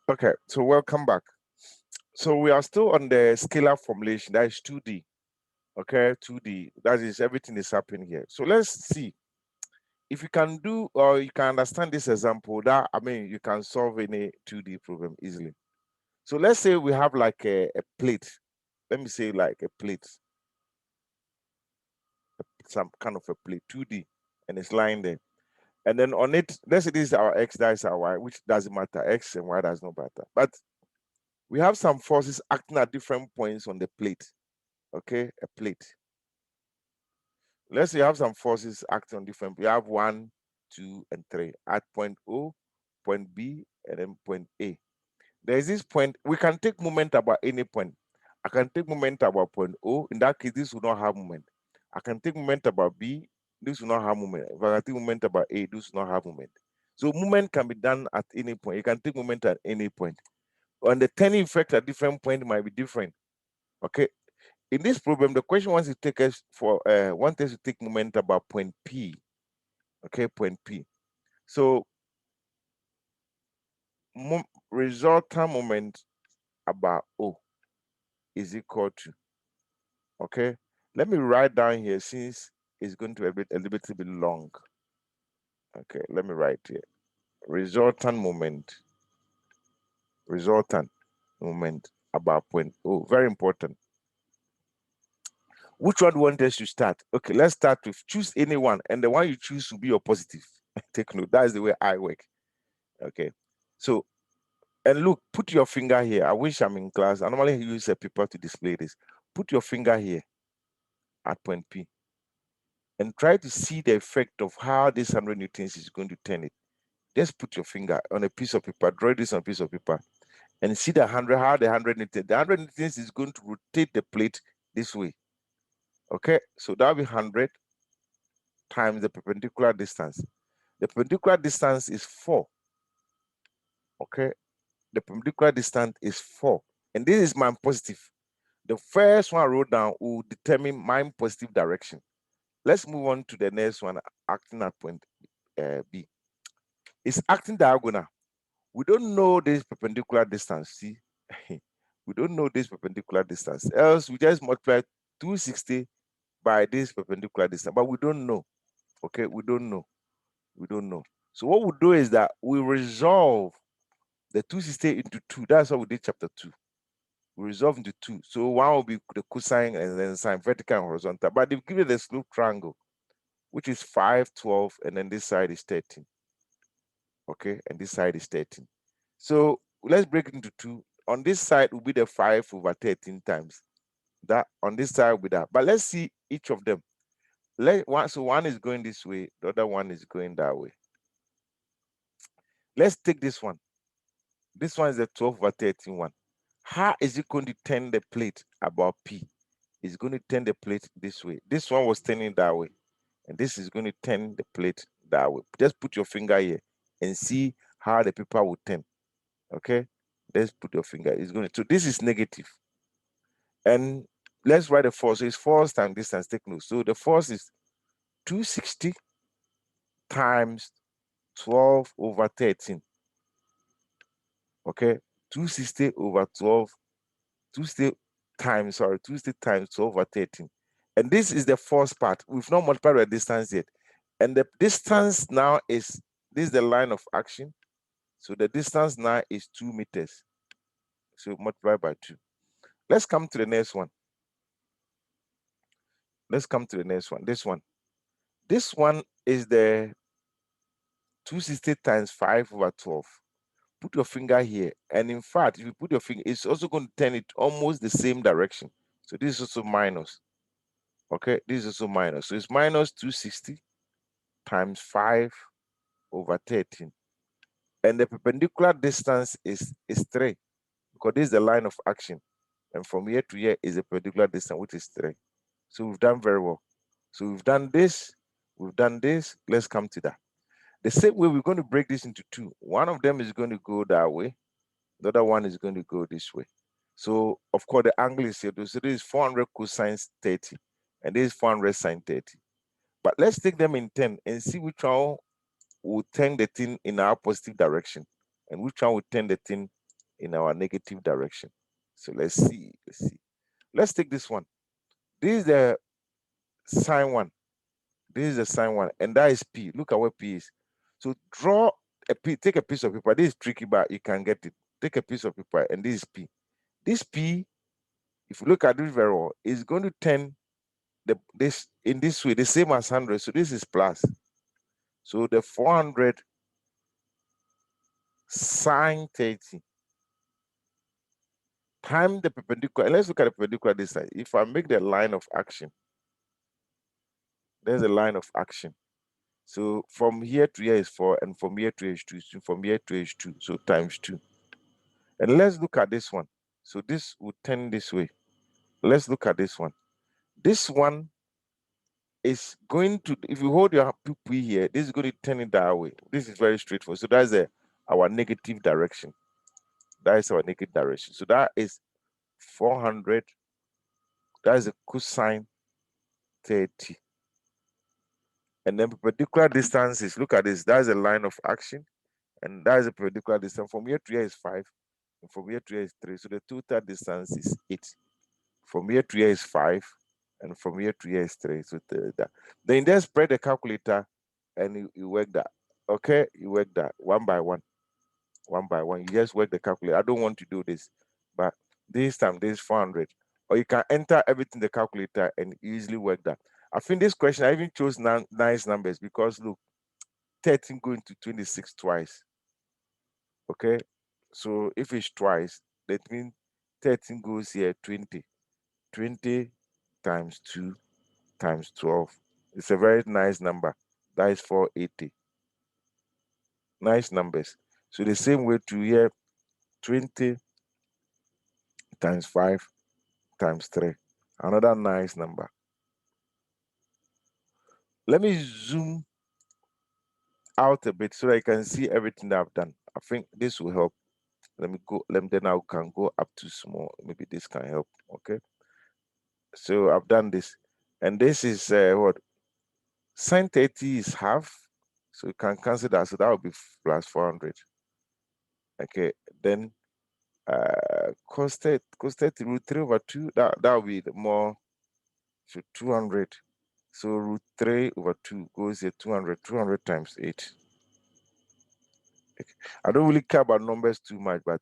Okay, so welcome back. So we are still on the scalar formulation. That is 2D. Okay, 2D. That is everything is happening here. So let's see if you can do or you can understand this example. That I mean, you can solve any 2D problem easily. So let's say we have like a plate. Let me say like a plate, some kind of a plate, 2D, and it's lying there. And then on it, let's say this is our X, that is our Y, which doesn't matter. X and Y does not matter. But we have some forces acting at different points on the plate. Okay, a plate. Let's say you have some forces acting on different. We have 1, 2, and 3 at point O, point B, and then point A. There is this point. We can take moment about any point. I can take moment about point O. In that case, this will not have moment. I can take moment about B. This will not have moment. If I can take moment about A, this will not have moment. So movement can be done at any point. You can take moment at any point. And the turning effect at different point might be different. Okay. In this problem, the question wants to take us for wants us to take moment about point P. Okay, point P. So resultant moment about O is equal to, okay. Let me write down here since it's going to be a little bit long. Okay, let me write here. Resultant moment about point O. Very important. Which one do you want us to start? Okay, let's start with choose any one, and the one you choose will be your positive. Take note. That is the way I work. Okay. So, and look, put your finger here. I wish I'm in class. I normally use a paper to display this. Put your finger here at point P and try to see the effect of how this 100 newtons is going to turn it. Just put your finger on a piece of paper, draw this on a piece of paper, and see how the 100 newtons, the 100 newtons is going to rotate the plate this way. Okay, so that'll be 100 times the perpendicular distance. The perpendicular distance is 4. Okay, the perpendicular distance is 4. And this is my positive. The first one I wrote down will determine my positive direction. Let's move on to the next one, acting at point B. It's acting diagonal. We don't know this perpendicular distance. See, we don't know this perpendicular distance. Else we just multiply 260 by this perpendicular distance, but we don't know. Okay, we don't know. We don't know. So what we do is that we resolve the 260 into 2. That's what we did chapter 2. We resolve into 2. So one will be the cosine and then sine, vertical and horizontal. But they've given the slope triangle, which is 5, 12, and then this side is 13. Okay, and this side is 13. So let's break it into 2. On this side will be the 5 over 13 times. That on this side will be that. But let's see each of them. So one is going this way, the other one is going that way. Let's take this one. This one is the 12 over 13 one. How is it going to turn the plate about P? It's going to turn the plate this way. This one was turning that way. And this is going to turn the plate that way. Just put your finger here and see how the paper will turn. Okay? Let's put your finger. It's going to. So this is negative. And let's write the force. So it's force times distance. Take note. So the force is 260 times 12 over 13. Okay? 260 over 12. 260 times 12 over 13. And this is the first part. We've not multiplied the distance yet. And the distance now is, this is the line of action. So the distance now is 2 meters. So multiply by 2. Let's come to the next one. Let's come to the next one. This one. This one is the 260 times 5 over 12. Put your finger here. And in fact, if you put your finger, it's also going to turn it almost the same direction. So this is also minus. Okay, this is also minus. So it's minus 260 times 5 over 13. And the perpendicular distance is 3, because this is the line of action. And from here to here is the perpendicular distance, which is 3. So we've done very well. So we've done this, we've done this. Let's come to that. The same way, we're going to break this into 2. One of them is going to go that way. The other one is going to go this way. So, of course, the angle is here. So this is 400 cosine 30. And this is 400 sine 30. But let's take them in 10 and see which one will turn the thing in our positive direction and which one will turn the thing in our negative direction. So let's see. Let's take this one. This is the sine one. This is the sine one, and that is P. Look at what P is. So draw a P, take a piece of paper. This is tricky, but you can get it. Take a piece of paper, and this is P. This P, if you look at it very well, is going to turn this in this way, the same as 100. So this is plus. So the 400 sine 30 times the perpendicular. And let's look at the perpendicular this side. If I make the line of action, there's a line of action. So from here to here is 4, and from here to here is 2. So from here to here is 2. So times 2. And let's look at this one. So this would turn this way. Let's look at this one. This one is going to, if you hold your P here, this is going to turn it that way. This is very straightforward. So that's our negative direction. That is our negative direction. So that is 400. That is a cosine 30. And then perpendicular distances, look at this. That is a line of action. And that is a perpendicular distance. From here to here is 5. And from here to here is 3. So the total distance is 8. From here to here is 5. And from here to here is 3. So that. Then just spread the calculator and you work that. Okay? You work that one by one. One by one. You just work the calculator. I don't want to do this. But this time, this is 400. Or you can enter everything in the calculator and easily work that. I think this question, I even chose nice numbers because look, 13 going to 26 twice. Okay? So if it's twice, that means 13 goes here 20. 20 times 2 times 12. It's a very nice number. That is 480. Nice numbers. So the same way to here, 20 times 5 times 3. Another nice number. Let me zoom out a bit so I can see everything that I've done. I think this will help. Let me go, then I can go up to small. Maybe this can help. Okay. So I've done this. And this is what? Sine 30 is half. So you can cancel that. So that will be plus 400. Okay. Then cos 30 root 3 over 2. That will be the more. So 200. So root 3 over 2 goes here 200. 200 times 8. Okay. I don't really care about numbers too much, but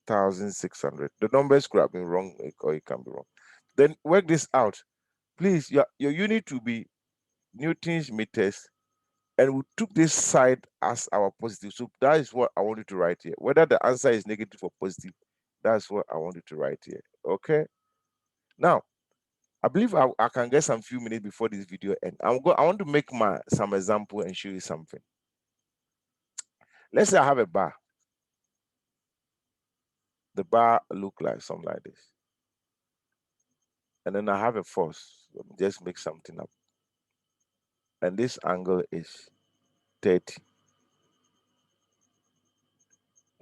1,600. The numbers could have been wrong, or it can be wrong. Then work this out. Please, your unit will be Newton's meters, and we took this side as our positive. So that is what I want you to write here. Whether the answer is negative or positive, that's what I want you to write here. Okay. Now, I believe I can get some few minutes before this video ends. I want to make some example and show you something. Let's say I have a bar. The bar look like something like this. And then I have a force. Let me just make something up. And this angle is 30.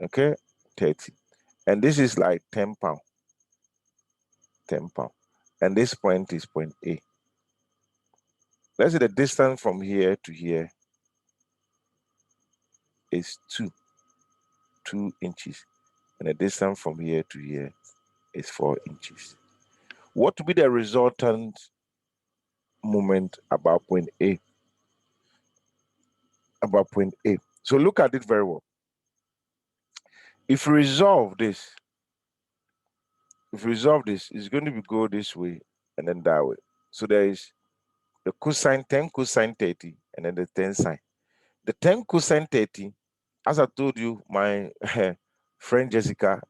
Okay, 30. And this is like 10 pounds. 10 pounds. And this point is point A. Let's say the distance from here to here is 2 inches. And the distance from here to here is 4 inches. What would be the resultant moment about point A? About point A. So look at it very well. If we resolve this, it's going to go this way and then that way. So there is the cosine 10 cosine 30 and then the 10 sine. The 10 cosine 30, as I told you, my friend Jessica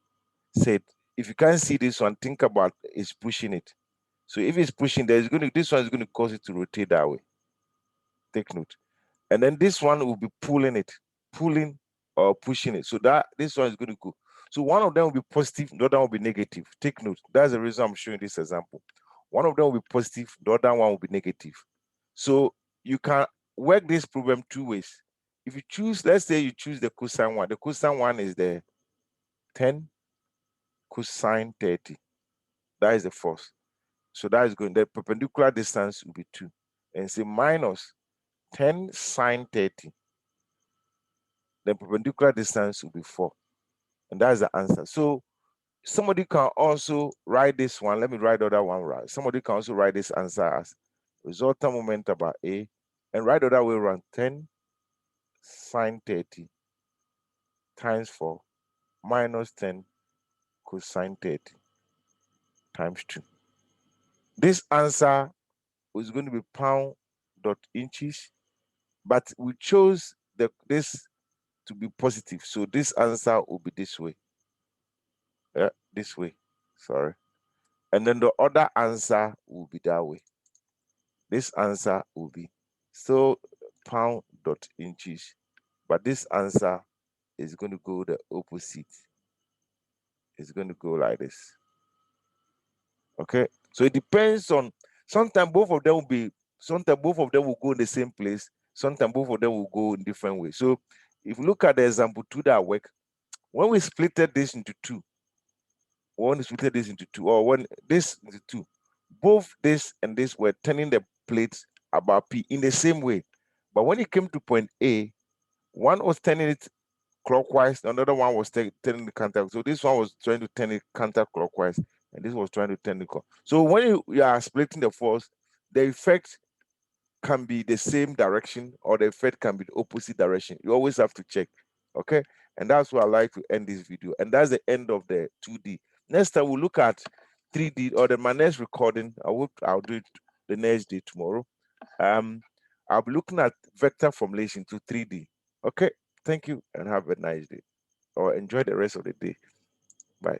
said, if you can't see this one, think about it's pushing it. So if it's pushing, this one is going to cause it to rotate that way. Take note. And then this one will be pulling or pushing it. So that this one is going to go. So one of them will be positive, the other one will be negative. Take note. That's the reason I'm showing this example. One of them will be positive, the other one will be negative. So you can work this problem 2 ways. If you choose, let's say you choose the cosine one. The cosine one is the 10 cosine 30. That is the force. So that is going, the perpendicular distance will be 2. And say minus 10 sine 30. The perpendicular distance will be 4. And that's the answer. So somebody can also write this one. Let me write the other one right. Somebody can also write this answer as resultant moment about A and write the other way around 10 sine 30 times 4 minus 10 cosine 30 times 2. This answer is going to be pound dot inches, but we chose this to be positive. So this answer will be this way. This way. Sorry. And then the other answer will be that way. This answer will be so pound dot inches, but this answer is going to go the opposite. It's going to go like this. Okay, so it depends on, sometimes both of them will be, sometimes both of them will go in the same place, sometimes both of them will go in different ways. So if you look at the example 2 that work, when we splitted this into 2, when we splitted this into 2, or when this into 2, both this and this were turning the plates about P in the same way. But when it came to point A, one was turning it clockwise, another one was turning the counter. So this one was trying to turn it counterclockwise, and this was trying to turn it clockwise. So when you are splitting the force, the effect can be the same direction or the effect can be the opposite direction. You always have to check. Okay, and that's where I like to end this video, and that's the end of the 2D. Next time we'll look at 3D, or my next recording. I'll do it the next day tomorrow. I'll be looking at vector formulation to 3D. Okay, thank you and have a nice day, or enjoy the rest of the day. Bye.